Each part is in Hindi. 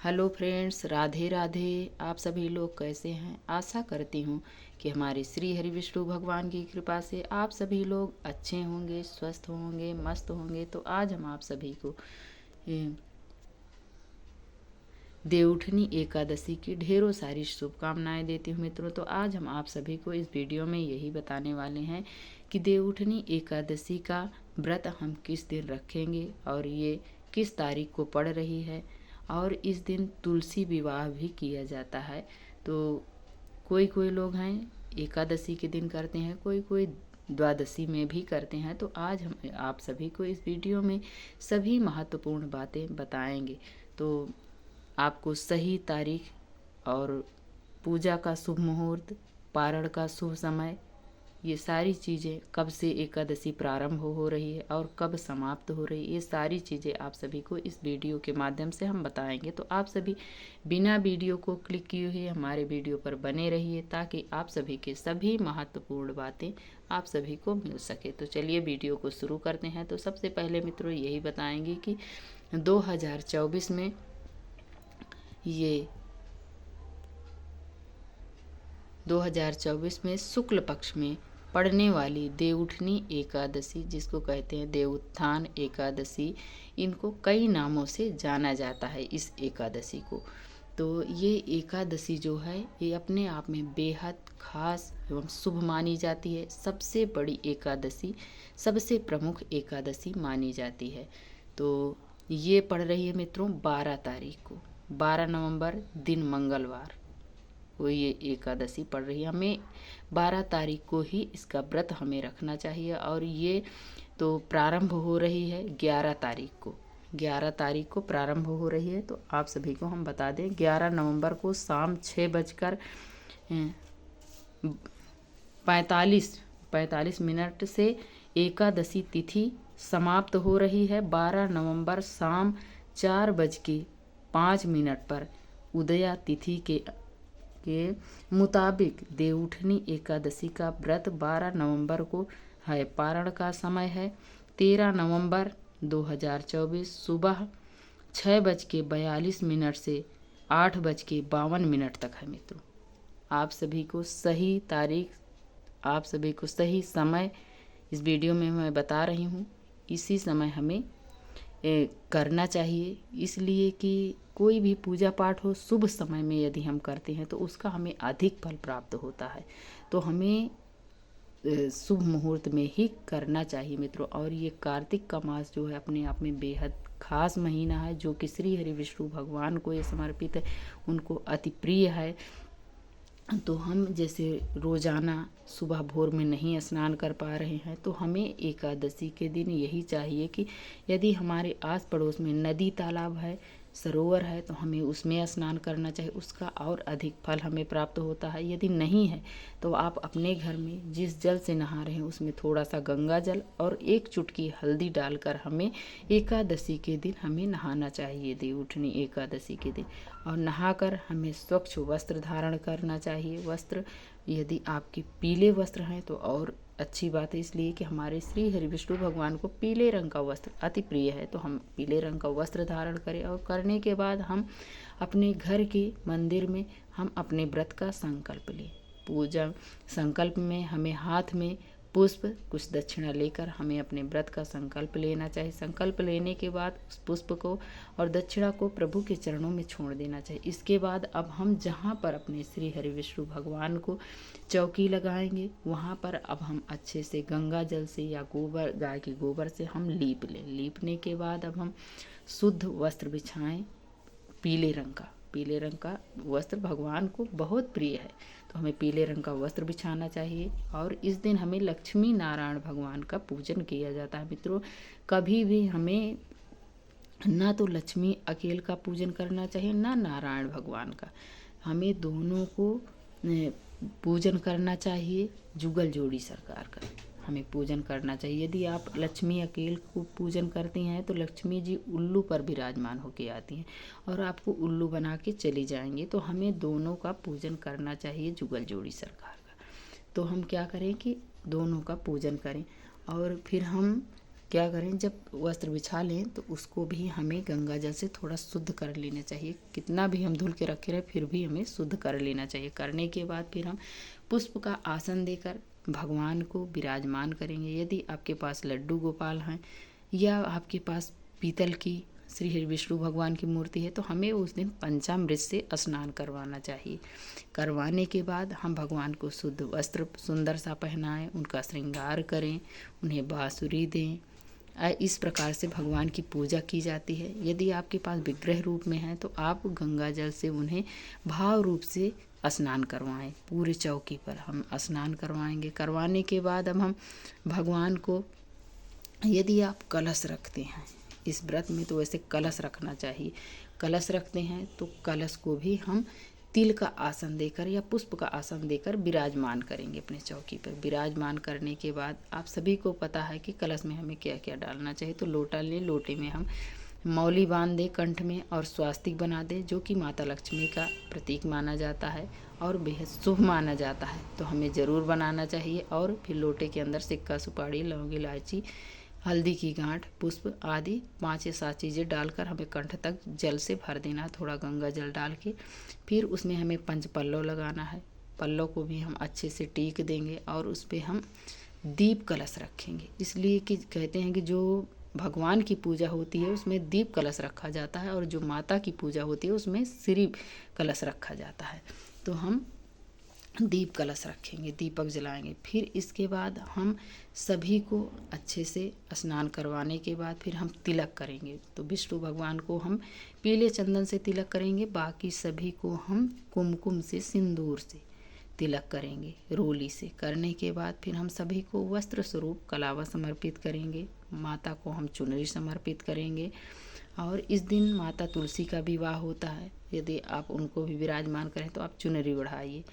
Hello friends, Radhe Radhe. आप सभी लोग कैसे हैं? आशा करती हूँ कि हमारे श्री हरि विष्णु भगवान की कृपा से आप सभी लोग अच्छे होंगे, स्वस्थ होंगे, मस्त होंगे। तो आज हम आप सभी को देवउठनी एकादशी की ढेरों सारी शुभकामनाएं देती हूँ मित्रों। तो आज हम आप सभी को इस वीडियो में यही बताने वाले हैं कि देवउठनी एकादशी का व्रत हम किस दिन रखेंगे और ये किस तारीख को पड़ रही है। और इस दिन तुलसी विवाह भी किया जाता है। तो कोई कोई लोग हैं एकादशी के दिन करते हैं, कोई कोई द्वादशी में भी करते हैं। तो आज हम आप सभी को इस वीडियो में सभी महत्वपूर्ण बातें बताएंगे। तो आपको सही तारीख और पूजा का शुभ मुहूर्त, पारण का शुभ समय, ये सारी चीज़ें, कब से एकादशी प्रारंभ हो रही है और कब समाप्त हो रही है, ये सारी चीज़ें आप सभी को इस वीडियो के माध्यम से हम बताएंगे। तो आप सभी बिना वीडियो को क्लिक किए हुए हमारे वीडियो पर बने रहिए ताकि आप सभी के सभी महत्वपूर्ण बातें आप सभी को मिल सके। तो चलिए वीडियो को शुरू करते हैं। तो सबसे पहले मित्रों यही बताएंगे कि 2024 में ये 2024 में शुक्ल पक्ष में पड़ने वाली देवउठनी एकादशी, जिसको कहते हैं देवोत्थान एकादशी, इनको कई नामों से जाना जाता है इस एकादशी को। तो ये एकादशी जो है ये अपने आप में बेहद खास एवं शुभ मानी जाती है। सबसे बड़ी एकादशी, सबसे प्रमुख एकादशी मानी जाती है। तो ये पड़ रही है मित्रों 12 तारीख को, 12 नवंबर दिन मंगलवार को ये एकादशी पड़ रही है। हमें 12 तारीख को ही इसका व्रत हमें रखना चाहिए। और ये तो प्रारंभ हो रही है 11 तारीख को, 11 तारीख को प्रारंभ हो रही है। तो आप सभी को हम बता दें 11 नवंबर को शाम 6:45 से एकादशी तिथि समाप्त हो रही है। 12 नवंबर शाम 4:05 पर उदया तिथि के मुताबिक देवउठनी एकादशी का व्रत 12 नवंबर को है। पारण का समय है 13 नवंबर 2024 सुबह 6:42 से 8:52 तक है मित्रों। आप सभी को सही तारीख, आप सभी को सही समय इस वीडियो में मैं बता रही हूँ। इसी समय हमें करना चाहिए, इसलिए कि कोई भी पूजा पाठ हो शुभ समय में यदि हम करते हैं तो उसका हमें अधिक फल प्राप्त होता है। तो हमें शुभ मुहूर्त में ही करना चाहिए मित्रों। और ये कार्तिक का मास जो है अपने आप में बेहद खास महीना है, जो कि श्री हरि विष्णु भगवान को ये समर्पित है, उनको अति प्रिय है। तो हम जैसे रोज़ाना सुबह भोर में नहीं स्नान कर पा रहे हैं, तो हमें एकादशी के दिन यही चाहिए कि यदि हमारे आस पड़ोस में नदी, तालाब है, सरोवर है, तो हमें उसमें स्नान करना चाहिए। उसका और अधिक फल हमें प्राप्त होता है। यदि नहीं है तो आप अपने घर में जिस जल से नहा रहे हैं उसमें थोड़ा सा गंगा जल और एक चुटकी हल्दी डालकर हमें एकादशी के दिन हमें नहाना चाहिए, देवउठनी एकादशी के दिन। और नहाकर हमें स्वच्छ वस्त्र धारण करना चाहिए। वस्त्र यदि आपके पीले वस्त्र हैं तो और अच्छी बात है, इसलिए कि हमारे श्री हरि विष्णु भगवान को पीले रंग का वस्त्र अति प्रिय है। तो हम पीले रंग का वस्त्र धारण करें और करने के बाद हम अपने घर के मंदिर में हम अपने व्रत का संकल्प लें। पूजा संकल्प में हमें हाथ में पुष्प, कुछ दक्षिणा लेकर हमें अपने व्रत का संकल्प लेना चाहिए। संकल्प लेने के बाद उस पुष्प को और दक्षिणा को प्रभु के चरणों में छोड़ देना चाहिए। इसके बाद अब हम जहाँ पर अपने श्री हरि विष्णु भगवान को चौकी लगाएंगे, वहाँ पर अब हम अच्छे से गंगा जल से या गोबर, गाय के गोबर से हम लीप लें। लीपने के बाद अब हम शुद्ध वस्त्र बिछाएं, पीले रंग का वस्त्र भगवान को बहुत प्रिय है। तो हमें पीले रंग का वस्त्र बिछाना चाहिए। और इस दिन हमें लक्ष्मी नारायण भगवान का पूजन किया जाता है मित्रों। कभी भी हमें ना तो लक्ष्मी अकेल का पूजन करना चाहिए, ना नारायण भगवान का। हमें दोनों को पूजन करना चाहिए। जुगल जोड़ी सरकार का हमें पूजन करना चाहिए। यदि आप लक्ष्मी अकेल को पूजन करती हैं तो लक्ष्मी जी उल्लू पर विराजमान होके आती हैं और आपको उल्लू बना के चली जाएंगी। तो हमें दोनों का पूजन करना चाहिए, जुगल जोड़ी सरकार का। तो हम क्या करें कि दोनों का पूजन करें और फिर हम क्या करें, जब वस्त्र बिछा लें तो उसको भी हमें गंगा जल से थोड़ा शुद्ध कर लेना चाहिए। कितना भी हम धुल के रखे रहे फिर भी हमें शुद्ध कर लेना चाहिए। करने के बाद फिर हम पुष्प का आसन देकर भगवान को विराजमान करेंगे। यदि आपके पास लड्डू गोपाल हैं या आपके पास पीतल की श्री हरि विष्णु भगवान की मूर्ति है तो हमें उस दिन पंचामृत से स्नान करवाना चाहिए। करवाने के बाद हम भगवान को शुद्ध वस्त्र सुंदर सा पहनाएं, उनका श्रृंगार करें, उन्हें बांसुरी दें। इस प्रकार से भगवान की पूजा की जाती है। यदि आपके पास विग्रह रूप में है तो आप गंगा जल से उन्हें भाव रूप से स्नान करवाएं। पूरे चौकी पर हम स्नान करवाएंगे। करवाने के बाद अब हम भगवान को, यदि आप कलश रखते हैं इस व्रत में तो वैसे कलश रखना चाहिए। कलश रखते हैं तो कलश को भी हम तिल का आसन देकर या पुष्प का आसन देकर विराजमान करेंगे अपने चौकी पर। विराजमान करने के बाद आप सभी को पता है कि कलश में हमें क्या क्या डालना चाहिए। तो लोटा लें, लोटे में हम मौली बांध दें कंठ में और स्वास्तिक बना दें, जो कि माता लक्ष्मी का प्रतीक माना जाता है और बेहद शुभ माना जाता है। तो हमें ज़रूर बनाना चाहिए। और फिर लोटे के अंदर सिक्का, सुपारी, लौंग, इलायची, हल्दी की गांठ, पुष्प आदि 5 या 7 चीज़ें डालकर हमें कंठ तक जल से भर देना, थोड़ा गंगा जल डाल के। फिर उसमें हमें 5 पल्लव लगाना है। पल्लव को भी हम अच्छे से टीक देंगे और उस पर हम दीप कलश रखेंगे। इसलिए कि कहते हैं कि जो भगवान की पूजा होती है उसमें दीप कलश रखा जाता है और जो माता की पूजा होती है उसमें श्री कलश रखा जाता है। तो हम दीप कलश रखेंगे, दीपक जलाएंगे। फिर इसके बाद हम सभी को अच्छे से स्नान करवाने के बाद फिर हम तिलक करेंगे। तो विष्णु भगवान को हम पीले चंदन से तिलक करेंगे, बाकी सभी को हम कुमकुम से, सिंदूर से तिलक करेंगे, रोली से। करने के बाद फिर हम सभी को वस्त्र स्वरूप कलावा समर्पित करेंगे। माता को हम चुनरी समर्पित करेंगे। और इस दिन माता तुलसी का विवाह होता है। यदि आप उनको भी विराजमान करें तो आप चुनरी बढ़ाइए।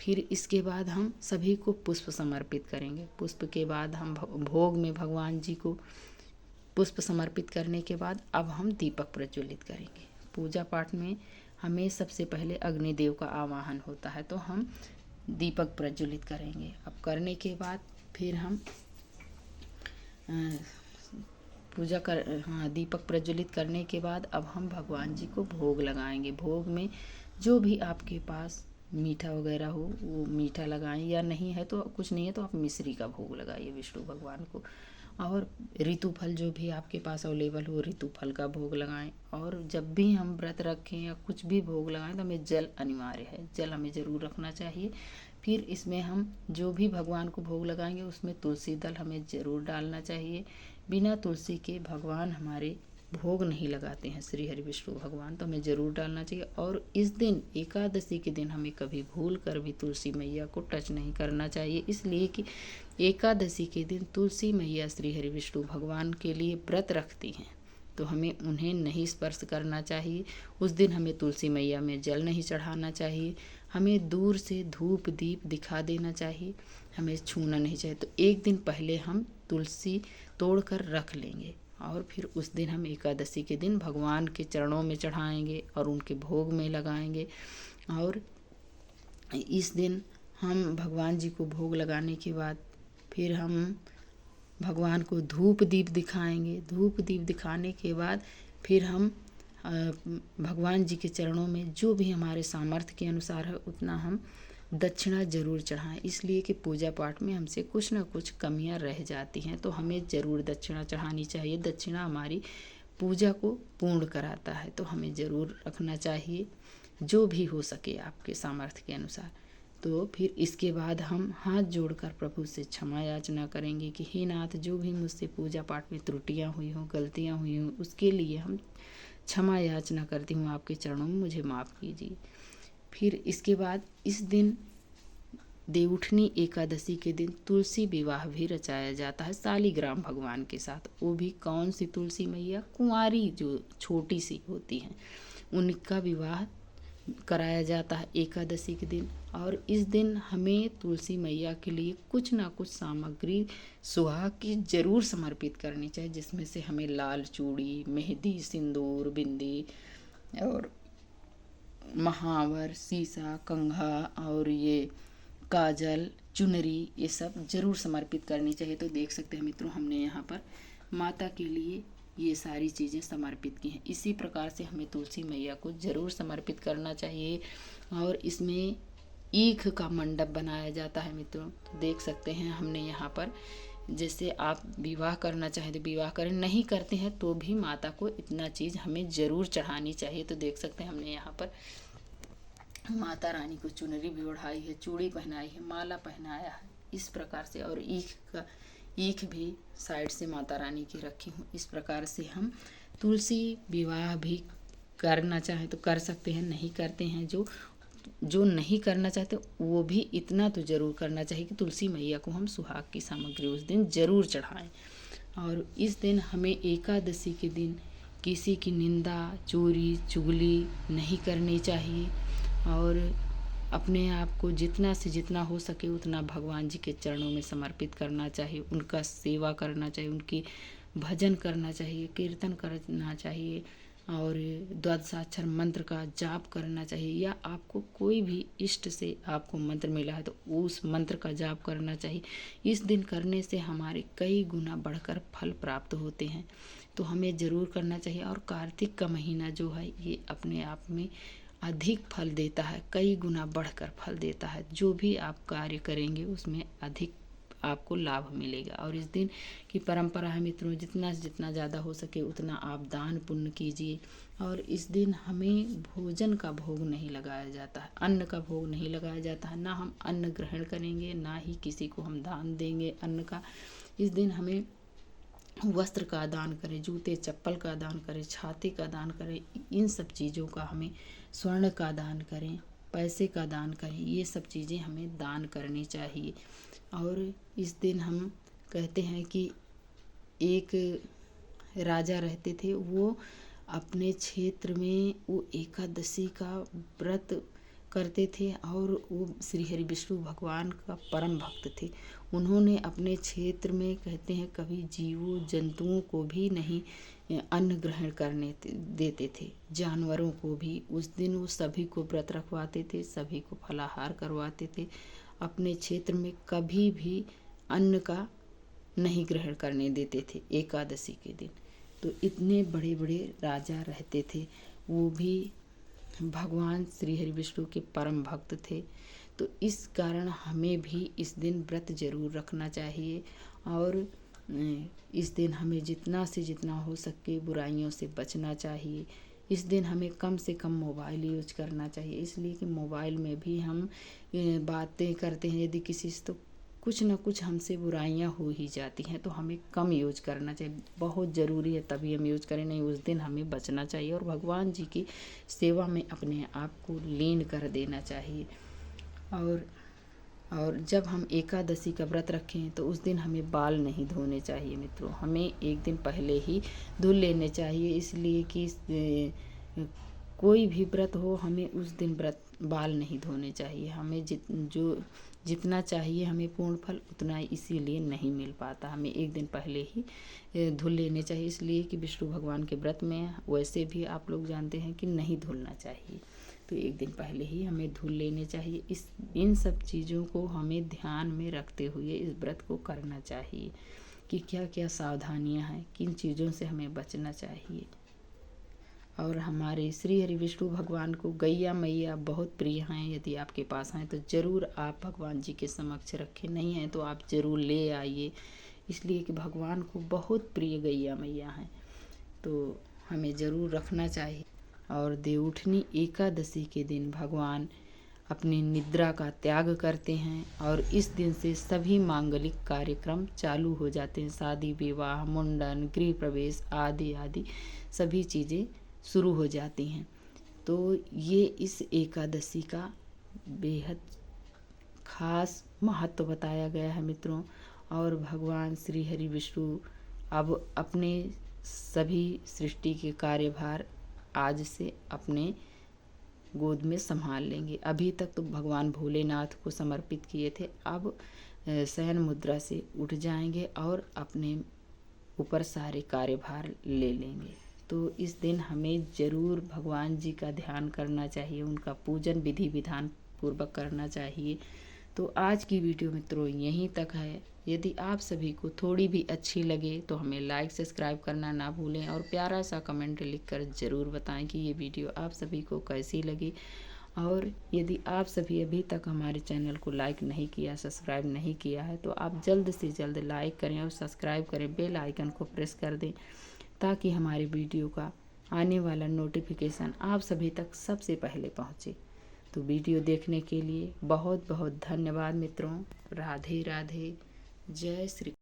फिर इसके बाद हम सभी को पुष्प समर्पित करेंगे। पुष्प के बाद हम भोग में भगवान जी को पुष्प समर्पित करने के बाद अब हम दीपक प्रज्वलित करेंगे। पूजा पाठ में हमें सबसे पहले अग्निदेव का आवाहन होता है, तो हम दीपक प्रज्वलित करेंगे। अब करने के बाद फिर हम दीपक प्रज्वलित करने के बाद अब हम भगवान जी को भोग लगाएंगे। भोग में जो भी आपके पास मीठा वगैरह हो वो मीठा लगाएं, या नहीं है तो कुछ नहीं है तो आप मिश्री का भोग लगाइए विष्णु भगवान को। और ऋतु फल जो भी आपके पास अवेलेबल हो ऋतु फल का भोग लगाएं। और जब भी हम व्रत रखें या कुछ भी भोग लगाएं तो हमें जल अनिवार्य है, जल हमें ज़रूर रखना चाहिए। फिर इसमें हम जो भी भगवान को भोग लगाएंगे उसमें तुलसी दल हमें ज़रूर डालना चाहिए। बिना तुलसी के भगवान हमारे भोग नहीं लगाते हैं श्री हरि विष्णु भगवान, तो हमें ज़रूर डालना चाहिए। और इस दिन एकादशी के दिन हमें कभी भूल कर भी तुलसी मैया को टच नहीं करना चाहिए, इसलिए कि एकादशी के दिन तुलसी मैया श्री हरि विष्णु भगवान के लिए व्रत रखती हैं, तो हमें उन्हें नहीं स्पर्श करना चाहिए। उस दिन हमें तुलसी मैया में जल नहीं चढ़ाना चाहिए। हमें दूर से धूप दीप दिखा देना चाहिए, हमें छूना नहीं चाहिए। तो एक दिन पहले हम तुलसी तोड़ कर रख लेंगे और फिर उस दिन हम एकादशी के दिन भगवान के चरणों में चढ़ाएंगे और उनके भोग में लगाएंगे। और इस दिन हम भगवान जी को भोग लगाने के बाद फिर हम भगवान को धूप दीप दिखाएंगे। धूप दीप दिखाने के बाद फिर हम भगवान जी के चरणों में जो भी हमारे सामर्थ्य के अनुसार है उतना हम दक्षिणा जरूर चढ़ाएं, इसलिए कि पूजा पाठ में हमसे कुछ ना कुछ कमियां रह जाती हैं, तो हमें ज़रूर दक्षिणा चढ़ानी चाहिए। दक्षिणा हमारी पूजा को पूर्ण कराता है, तो हमें ज़रूर रखना चाहिए जो भी हो सके आपके सामर्थ्य के अनुसार। तो फिर इसके बाद हम हाथ जोड़कर प्रभु से क्षमा याचना करेंगे कि हे नाथ, जो भी मुझसे पूजा पाठ में त्रुटियां हुई हों, गलतियां हुई हों, उसके लिए हम क्षमा याचना करती हूँ आपके चरणों में, मुझे माफ़ कीजिए। फिर इसके बाद इस दिन देवउठनी एकादशी के दिन तुलसी विवाह भी रचाया जाता है शालिग्राम भगवान के साथ। वो भी कौन सी तुलसी मैया, कुंवारी जो छोटी सी होती हैं, उनका विवाह कराया जाता है एकादशी के दिन। और इस दिन हमें तुलसी मैया के लिए कुछ ना कुछ सामग्री सुहाग की जरूर समर्पित करनी चाहिए, जिसमें से हमें लाल चूड़ी, मेहंदी, सिंदूर, बिंदी और महावर, सीसा, कंघा और ये काजल, चुनरी, ये सब जरूर समर्पित करनी चाहिए। तो देख सकते हैं मित्रों, हमने यहाँ पर माता के लिए ये सारी चीज़ें समर्पित की हैं। इसी प्रकार से हमें तुलसी मैया को ज़रूर समर्पित करना चाहिए। और इसमें ईख का मंडप बनाया जाता है मित्रों। तो देख सकते हैं हमने यहाँ पर, जैसे आप विवाह करना चाहें तो विवाह करें, नहीं करते हैं तो भी माता को इतना चीज़ हमें ज़रूर चढ़ानी चाहिए। तो देख सकते हैं हमने यहाँ पर माता रानी को चुनरी भी ओढ़ाई है, चूड़ी पहनाई है, माला पहनाया है, इस प्रकार से। और ईख भी साइड से माता रानी की रखी हूँ। इस प्रकार से हम तुलसी विवाह भी करना चाहें तो कर सकते हैं, नहीं करते हैं जो नहीं करना चाहते वो भी इतना तो ज़रूर करना चाहिए कि तुलसी मैया को हम सुहाग की सामग्री उस दिन ज़रूर चढ़ाएं। और इस दिन हमें एकादशी के दिन किसी की निंदा, चोरी, चुगली नहीं करनी चाहिए। और अपने आप को जितना से जितना हो सके उतना भगवान जी के चरणों में समर्पित करना चाहिए, उनका सेवा करना चाहिए, उनकी भजन करना चाहिए, कीर्तन करना चाहिए, और द्वादशाक्षर मंत्र का जाप करना चाहिए। या आपको कोई भी इष्ट से आपको मंत्र मिला है तो उस मंत्र का जाप करना चाहिए। इस दिन करने से हमारे कई गुना बढ़कर फल प्राप्त होते हैं, तो हमें ज़रूर करना चाहिए। और कार्तिक का महीना जो है ये अपने आप में अधिक फल देता है, कई गुना बढ़कर फल देता है। जो भी आप कार्य करेंगे उसमें अधिक आपको लाभ मिलेगा। और इस दिन की परंपरा है मित्रों, जितना से जितना ज़्यादा हो सके उतना आप दान पुण्य कीजिए। और इस दिन हमें भोजन का भोग नहीं लगाया जाता है, अन्न का भोग नहीं लगाया जाता है। ना हम अन्न ग्रहण करेंगे, ना ही किसी को हम दान देंगे अन्न का। इस दिन हमें वस्त्र का दान करें, जूते चप्पल का दान करें, छाते का दान करें, इन सब चीज़ों का हमें, स्वर्ण का दान करें, पैसे का दान करें, ये सब चीज़ें हमें दान करनी चाहिए। और इस दिन हम कहते हैं कि एक राजा रहते थे, वो अपने क्षेत्र में वो एकादशी का व्रत करते थे और वो श्री हरि विष्णु भगवान का परम भक्त थे। उन्होंने अपने क्षेत्र में कहते हैं कभी जीवों जंतुओं को भी नहीं अन्न ग्रहण करने देते थे, जानवरों को भी। उस दिन वो सभी को व्रत रखवाते थे, सभी को फलाहार करवाते थे। अपने क्षेत्र में कभी भी अन्न का नहीं ग्रहण करने देते थे एकादशी के दिन। तो इतने बड़े बड़े राजा रहते थे, वो भी भगवान श्री हरि विष्णु के परम भक्त थे। तो इस कारण हमें भी इस दिन व्रत जरूर रखना चाहिए। और इस दिन हमें जितना से जितना हो सके बुराइयों से बचना चाहिए। इस दिन हमें कम से कम मोबाइल यूज करना चाहिए, इसलिए कि मोबाइल में भी हम बातें करते हैं यदि किसी से, तो कुछ ना कुछ हमसे बुराइयां हो ही जाती हैं। तो हमें कम यूज करना चाहिए, बहुत ज़रूरी है तभी हम यूज करें, नहीं उस दिन हमें बचना चाहिए। और भगवान जी की सेवा में अपने आप को लीन कर देना चाहिए। और जब हम एकादशी का व्रत रखें तो उस दिन हमें बाल नहीं धोने चाहिए मित्रों, हमें एक दिन पहले ही धुल लेने चाहिए। इसलिए कि कोई भी व्रत हो हमें उस दिन बाल नहीं धोने चाहिए। हमें जितना चाहिए हमें पूर्ण फल उतना इसीलिए नहीं मिल पाता, हमें एक दिन पहले ही धुल लेने चाहिए। इसलिए कि विष्णु भगवान के व्रत में वैसे भी आप लोग जानते हैं कि नहीं धुलना चाहिए, तो एक दिन पहले ही हमें धुल लेने चाहिए। इन सब चीज़ों को हमें ध्यान में रखते हुए इस व्रत को करना चाहिए कि क्या क्या सावधानियां हैं, किन चीज़ों से हमें बचना चाहिए। और हमारे श्री हरि विष्णु भगवान को गैया मैया बहुत प्रिय हैं। यदि आपके पास हैं तो ज़रूर आप भगवान जी के समक्ष रखें, नहीं हैं तो आप ज़रूर ले आइए, इसलिए कि भगवान को बहुत प्रिय गैया मैया हैं, तो हमें ज़रूर रखना चाहिए। और देवउठनी एकादशी के दिन भगवान अपनी निद्रा का त्याग करते हैं और इस दिन से सभी मांगलिक कार्यक्रम चालू हो जाते हैं। शादी विवाह, मुंडन, गृह प्रवेश आदि आदि सभी चीज़ें शुरू हो जाती हैं। तो ये इस एकादशी का बेहद खास महत्व बताया गया है मित्रों। और भगवान श्री हरि विष्णु अब अपने सभी सृष्टि के कार्यभार आज से अपने गोद में संभाल लेंगे। अभी तक तो भगवान भोलेनाथ को समर्पित किए थे, अब शयन मुद्रा से उठ जाएंगे और अपने ऊपर सारे कार्यभार ले लेंगे। तो इस दिन हमें ज़रूर भगवान जी का ध्यान करना चाहिए, उनका पूजन विधि विधान पूर्वक करना चाहिए, तो आज की वीडियो मित्रों यहीं तक है। यदि आप सभी को थोड़ी भी अच्छी लगे तो हमें लाइक सब्सक्राइब करना ना भूलें और प्यारा सा कमेंट लिखकर ज़रूर बताएं कि ये वीडियो आप सभी को कैसी लगी। और यदि आप सभी अभी तक हमारे चैनल को लाइक नहीं किया, सब्सक्राइब नहीं किया है, तो आप जल्द से जल्द लाइक करें और सब्सक्राइब करें, बेल आइकन को प्रेस कर दें ताकि हमारे वीडियो का आने वाला नोटिफिकेशन आप सभी तक सबसे पहले पहुंचे। तो वीडियो देखने के लिए बहुत बहुत धन्यवाद मित्रों। राधे राधे। जय श्री